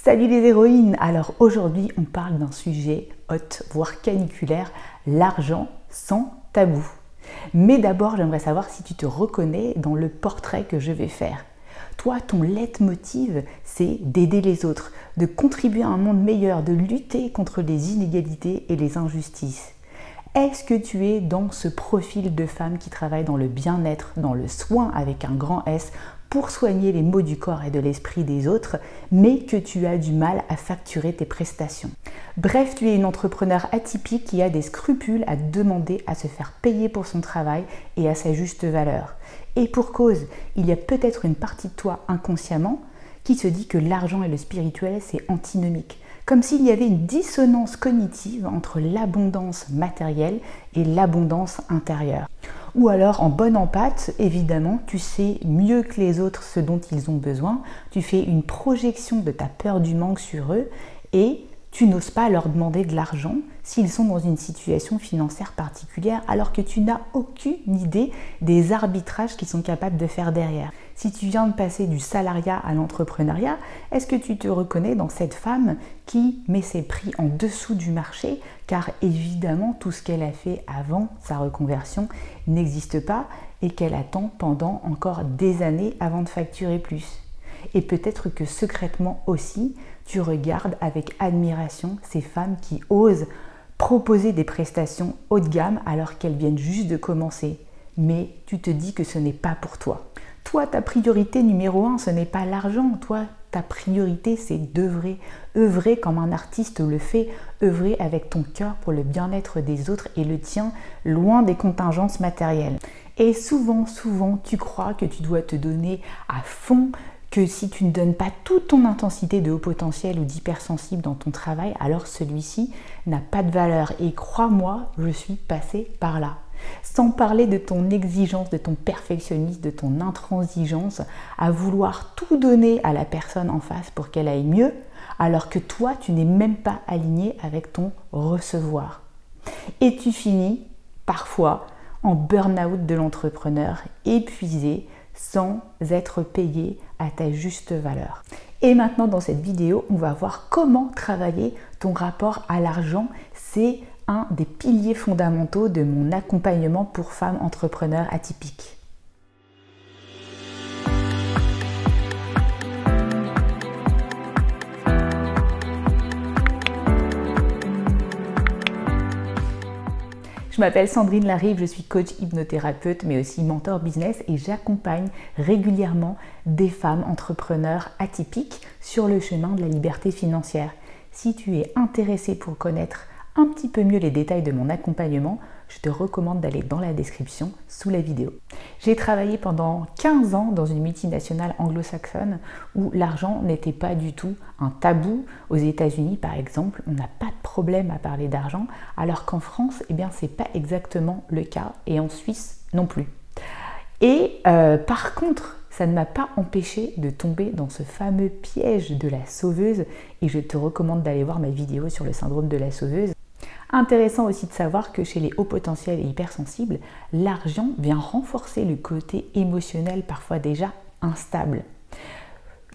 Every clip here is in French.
Salut les héroïnes! Alors aujourd'hui on parle d'un sujet hot, voire caniculaire, l'argent sans tabou. Mais d'abord j'aimerais savoir si tu te reconnais dans le portrait que je vais faire. Toi, ton leitmotiv, c'est d'aider les autres, de contribuer à un monde meilleur, de lutter contre les inégalités et les injustices. Est-ce que tu es dans ce profil de femme qui travaille dans le bien-être, dans le soin avec un grand S, pour soigner les maux du corps et de l'esprit des autres, mais que tu as du mal à facturer tes prestations? Bref, tu es une entrepreneur atypique qui a des scrupules à demander à se faire payer pour son travail et à sa juste valeur. Et pour cause, il y a peut-être une partie de toi inconsciemment qui se dit que l'argent et le spirituel, c'est antinomique. Comme s'il y avait une dissonance cognitive entre l'abondance matérielle et l'abondance intérieure. Ou alors, en bonne empathe, évidemment, tu sais mieux que les autres ce dont ils ont besoin, tu fais une projection de ta peur du manque sur eux et tu n'oses pas leur demander de l'argent s'ils sont dans une situation financière particulière alors que tu n'as aucune idée des arbitrages qu'ils sont capables de faire derrière. Si tu viens de passer du salariat à l'entrepreneuriat, est-ce que tu te reconnais dans cette femme qui met ses prix en dessous du marché car évidemment tout ce qu'elle a fait avant sa reconversion n'existe pas et qu'elle attend pendant encore des années avant de facturer plus? Et peut-être que secrètement aussi, tu regardes avec admiration ces femmes qui osent proposer des prestations haut de gamme alors qu'elles viennent juste de commencer. Mais tu te dis que ce n'est pas pour toi. Toi, ta priorité numéro 1, ce n'est pas l'argent. Toi, ta priorité, c'est d'œuvrer. Œuvrer comme un artiste le fait. Œuvrer avec ton cœur pour le bien-être des autres et le tien, loin des contingences matérielles. Et souvent, tu crois que tu dois te donner à fond, que si tu ne donnes pas toute ton intensité de haut potentiel ou d'hypersensible dans ton travail, alors celui-ci n'a pas de valeur. Et crois-moi, je suis passée par là. Sans parler de ton exigence, de ton perfectionnisme, de ton intransigeance, à vouloir tout donner à la personne en face pour qu'elle aille mieux, alors que toi, tu n'es même pas aligné avec ton recevoir. Et tu finis, parfois, en burn-out de l'entrepreneur, épuisé, sans être payé à ta juste valeur. Et maintenant dans cette vidéo, on va voir comment travailler ton rapport à l'argent. C'est un des piliers fondamentaux de mon accompagnement pour femmes entrepreneurs atypiques. Je m'appelle Sandrine Larive, je suis coach hypnothérapeute mais aussi mentor business et j'accompagne régulièrement des femmes entrepreneurs atypiques sur le chemin de la liberté financière. Si tu es intéressé pour connaître un petit peu mieux les détails de mon accompagnement, je te recommande d'aller dans la description sous la vidéo. J'ai travaillé pendant 15 ans dans une multinationale anglo-saxonne où l'argent n'était pas du tout un tabou. Aux États-Unis, par exemple, on n'a pas de problème à parler d'argent, alors qu'en France, eh bien, c'est pas exactement le cas, et en Suisse non plus. Et par contre, ça ne m'a pas empêché de tomber dans ce fameux piège de la sauveuse, et je te recommande d'aller voir ma vidéo sur le syndrome de la sauveuse. Intéressant aussi de savoir que chez les hauts potentiels et hypersensibles, l'argent vient renforcer le côté émotionnel parfois déjà instable.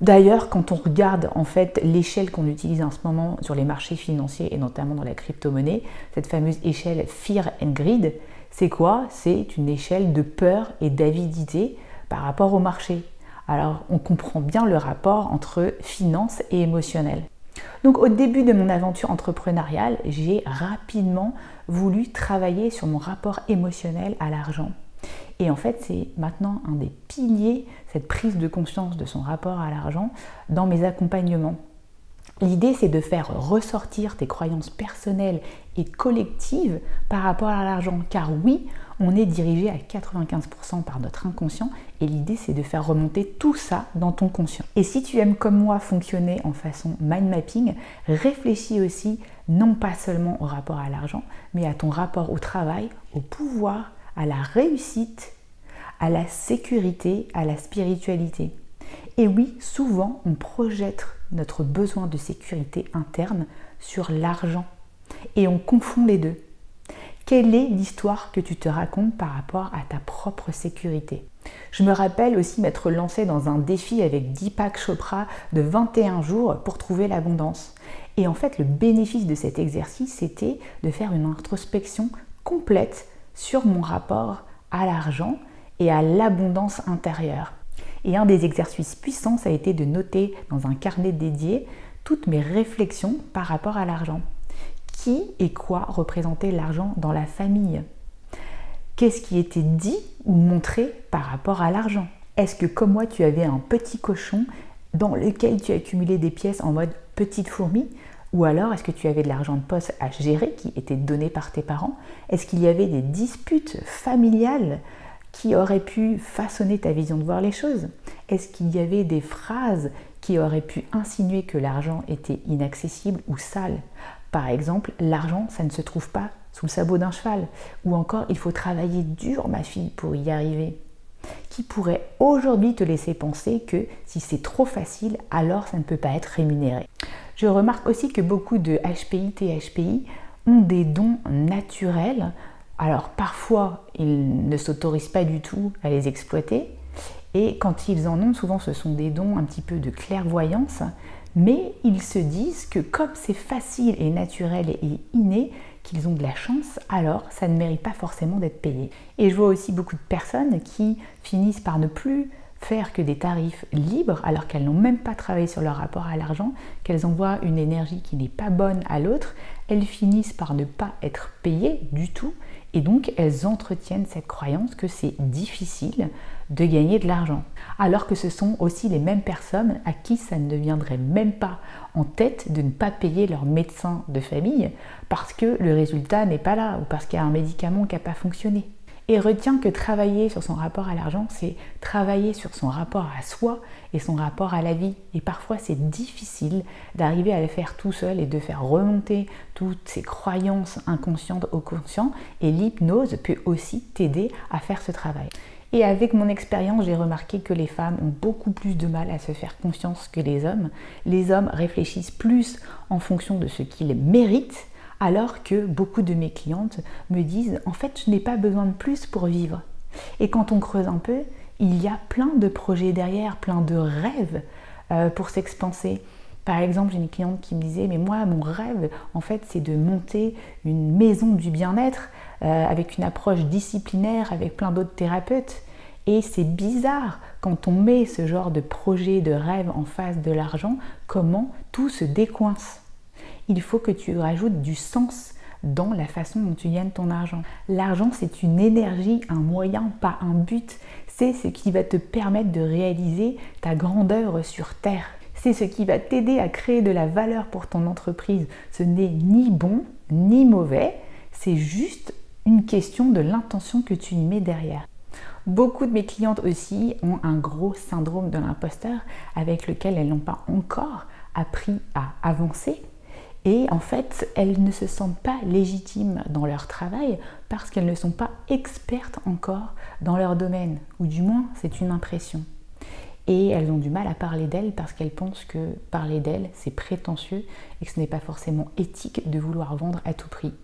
D'ailleurs, quand on regarde en fait l'échelle qu'on utilise en ce moment sur les marchés financiers et notamment dans la crypto-monnaie, cette fameuse échelle Fear and Greed, c'est quoi? C'est une échelle de peur et d'avidité par rapport au marché. Alors, on comprend bien le rapport entre finance et émotionnel. Donc au début de mon aventure entrepreneuriale, j'ai rapidement voulu travailler sur mon rapport émotionnel à l'argent. Et en fait, c'est maintenant un des piliers, cette prise de conscience de son rapport à l'argent dans mes accompagnements. L'idée, c'est de faire ressortir tes croyances personnelles et collectives par rapport à l'argent. Car oui, on est dirigé à 95% par notre inconscient et l'idée, c'est de faire remonter tout ça dans ton conscient. Et si tu aimes comme moi fonctionner en façon mind mapping, réfléchis aussi non pas seulement au rapport à l'argent, mais à ton rapport au travail, au pouvoir, à la réussite, à la sécurité, à la spiritualité. Et oui, souvent, on projette notre besoin de sécurité interne sur l'argent et on confond les deux. Quelle est l'histoire que tu te racontes par rapport à ta propre sécurité? Je me rappelle aussi m'être lancée dans un défi avec Deepak Chopra de 21 jours pour trouver l'abondance. Et en fait, le bénéfice de cet exercice, c'était de faire une introspection complète sur mon rapport à l'argent et à l'abondance intérieure. Et un des exercices puissants, ça a été de noter dans un carnet dédié toutes mes réflexions par rapport à l'argent. Qui et quoi représentait l'argent dans la famille? Qu'est-ce qui était dit ou montré par rapport à l'argent? Est-ce que comme moi, tu avais un petit cochon dans lequel tu accumulais des pièces en mode petite fourmi? Ou alors, est-ce que tu avais de l'argent de poche à gérer qui était donné par tes parents? Est-ce qu'il y avait des disputes familiales qui auraient pu façonner ta vision de voir les choses? Est-ce qu'il y avait des phrases qui auraient pu insinuer que l'argent était inaccessible ou sale? Par exemple, l'argent, ça ne se trouve pas sous le sabot d'un cheval. Ou encore, il faut travailler dur, ma fille, pour y arriver. Qui pourrait aujourd'hui te laisser penser que si c'est trop facile, alors ça ne peut pas être rémunéré. Je remarque aussi que beaucoup de HPI, THPI ont des dons naturels. Alors parfois, ils ne s'autorisent pas du tout à les exploiter. Et quand ils en ont, souvent ce sont des dons un petit peu de clairvoyance. Mais ils se disent que comme c'est facile et naturel et inné, qu'ils ont de la chance, alors ça ne mérite pas forcément d'être payé. Et je vois aussi beaucoup de personnes qui finissent par ne plus faire que des tarifs libres alors qu'elles n'ont même pas travaillé sur leur rapport à l'argent, qu'elles envoient une énergie qui n'est pas bonne à l'autre, elles finissent par ne pas être payées du tout et donc elles entretiennent cette croyance que c'est difficile de gagner de l'argent. Alors que ce sont aussi les mêmes personnes à qui ça ne viendrait même pas en tête de ne pas payer leur médecin de famille parce que le résultat n'est pas là ou parce qu'il y a un médicament qui n'a pas fonctionné. Et retiens que travailler sur son rapport à l'argent, c'est travailler sur son rapport à soi et son rapport à la vie. Et parfois, c'est difficile d'arriver à le faire tout seul et de faire remonter toutes ces croyances inconscientes au conscient. Et l'hypnose peut aussi t'aider à faire ce travail. Et avec mon expérience, j'ai remarqué que les femmes ont beaucoup plus de mal à se faire confiance que les hommes. Les hommes réfléchissent plus en fonction de ce qu'ils méritent, alors que beaucoup de mes clientes me disent « en fait, je n'ai pas besoin de plus pour vivre ». Et quand on creuse un peu, il y a plein de projets derrière, plein de rêves pour s'expanser. Par exemple, j'ai une cliente qui me disait « mais moi, mon rêve, en fait, c'est de monter une maison du bien-être avec une approche disciplinaire, avec plein d'autres thérapeutes ». Et c'est bizarre quand on met ce genre de projet, de rêve en face de l'argent, comment tout se décoince. Il faut que tu rajoutes du sens dans la façon dont tu gagnes ton argent. L'argent, c'est une énergie, un moyen, pas un but. C'est ce qui va te permettre de réaliser ta grande œuvre sur Terre. C'est ce qui va t'aider à créer de la valeur pour ton entreprise. Ce n'est ni bon ni mauvais, c'est juste une question de l'intention que tu y mets derrière. Beaucoup de mes clientes aussi ont un gros syndrome de l'imposteur avec lequel elles n'ont pas encore appris à avancer. Et en fait, elles ne se sentent pas légitimes dans leur travail parce qu'elles ne sont pas expertes encore dans leur domaine, ou du moins c'est une impression. Et elles ont du mal à parler d'elles parce qu'elles pensent que parler d'elles c'est prétentieux et que ce n'est pas forcément éthique de vouloir vendre à tout prix.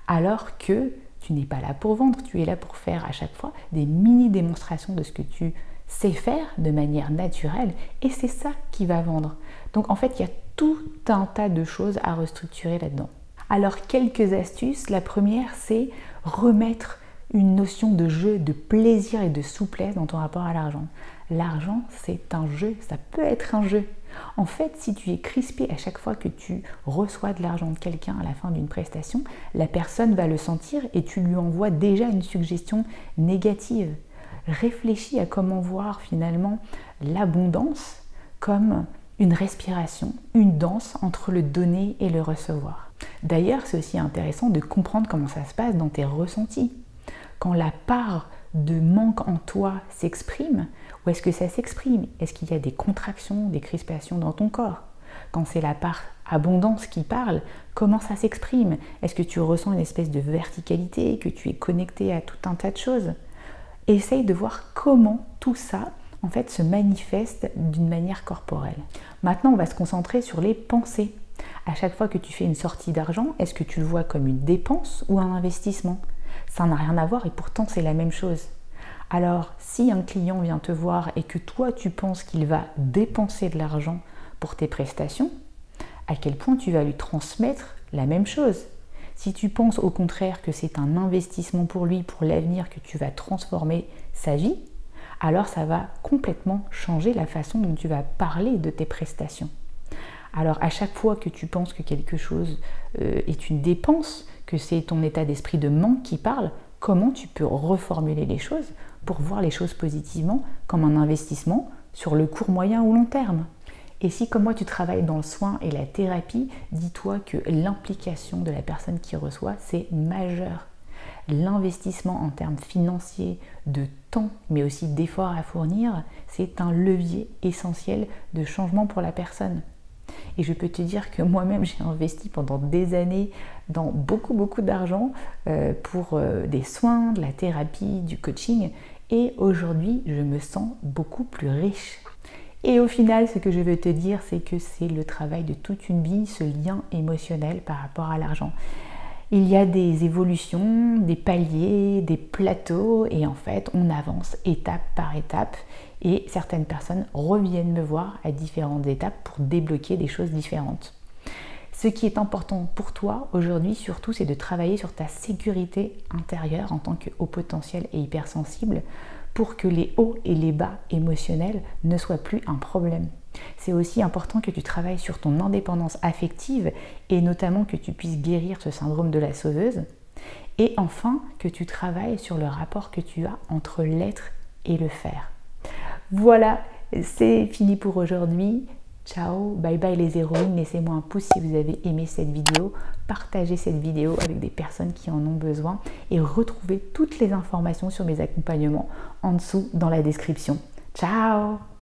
Alors que tu n'es pas là pour vendre, tu es là pour faire à chaque fois des mini démonstrations de ce que tu sais faire de manière naturelle et c'est ça qui va vendre. Donc en fait, il y a tout un tas de choses à restructurer là-dedans. Alors quelques astuces. La première, c'est remettre une notion de jeu, de plaisir et de souplesse dans ton rapport à l'argent. L'argent, c'est un jeu, ça peut être un jeu. En fait, si tu es crispé à chaque fois que tu reçois de l'argent de quelqu'un à la fin d'une prestation, la personne va le sentir et tu lui envoies déjà une suggestion négative. Réfléchis à comment voir finalement l'abondance comme une respiration, une danse entre le donner et le recevoir. D'ailleurs, c'est aussi intéressant de comprendre comment ça se passe dans tes ressentis. Quand la part de manque en toi s'exprime, où est-ce que ça s'exprime? Est-ce qu'il y a des contractions, des crispations dans ton corps? Quand c'est la part abondance qui parle, comment ça s'exprime? Est-ce que tu ressens une espèce de verticalité, que tu es connecté à tout un tas de choses? Essaye de voir comment tout ça en fait se manifeste d'une manière corporelle. Maintenant, on va se concentrer sur les pensées. À chaque fois que tu fais une sortie d'argent, est-ce que tu le vois comme une dépense ou un investissement? Ça n'a rien à voir et pourtant c'est la même chose. Alors, si un client vient te voir et que toi tu penses qu'il va dépenser de l'argent pour tes prestations, à quel point tu vas lui transmettre la même chose? Si tu penses au contraire que c'est un investissement pour lui, pour l'avenir, que tu vas transformer sa vie, alors ça va complètement changer la façon dont tu vas parler de tes prestations. Alors à chaque fois que tu penses que quelque chose est une dépense, que c'est ton état d'esprit de manque qui parle, comment tu peux reformuler les choses pour voir les choses positivement comme un investissement sur le court, moyen ou long terme? Et si comme moi tu travailles dans le soin et la thérapie, dis-toi que l'implication de la personne qui reçoit, c'est majeur. L'investissement en termes financiers, de temps, mais aussi d'efforts à fournir, c'est un levier essentiel de changement pour la personne. Et je peux te dire que moi-même, j'ai investi pendant des années dans beaucoup d'argent pour des soins, de la thérapie, du coaching. Et aujourd'hui, je me sens beaucoup plus riche. Et au final, ce que je veux te dire, c'est que c'est le travail de toute une vie, ce lien émotionnel par rapport à l'argent. Il y a des évolutions, des paliers, des plateaux, et en fait, on avance étape par étape. Et certaines personnes reviennent me voir à différentes étapes pour débloquer des choses différentes. Ce qui est important pour toi aujourd'hui, surtout, c'est de travailler sur ta sécurité intérieure en tant que haut potentiel et hypersensible pour que les hauts et les bas émotionnels ne soient plus un problème. C'est aussi important que tu travailles sur ton indépendance affective et notamment que tu puisses guérir ce syndrome de la sauveuse. Et enfin, que tu travailles sur le rapport que tu as entre l'être et le faire. Voilà, c'est fini pour aujourd'hui. Ciao, bye bye les héroïnes. Laissez-moi un pouce si vous avez aimé cette vidéo. Partagez cette vidéo avec des personnes qui en ont besoin et retrouvez toutes les informations sur mes accompagnements en dessous dans la description. Ciao!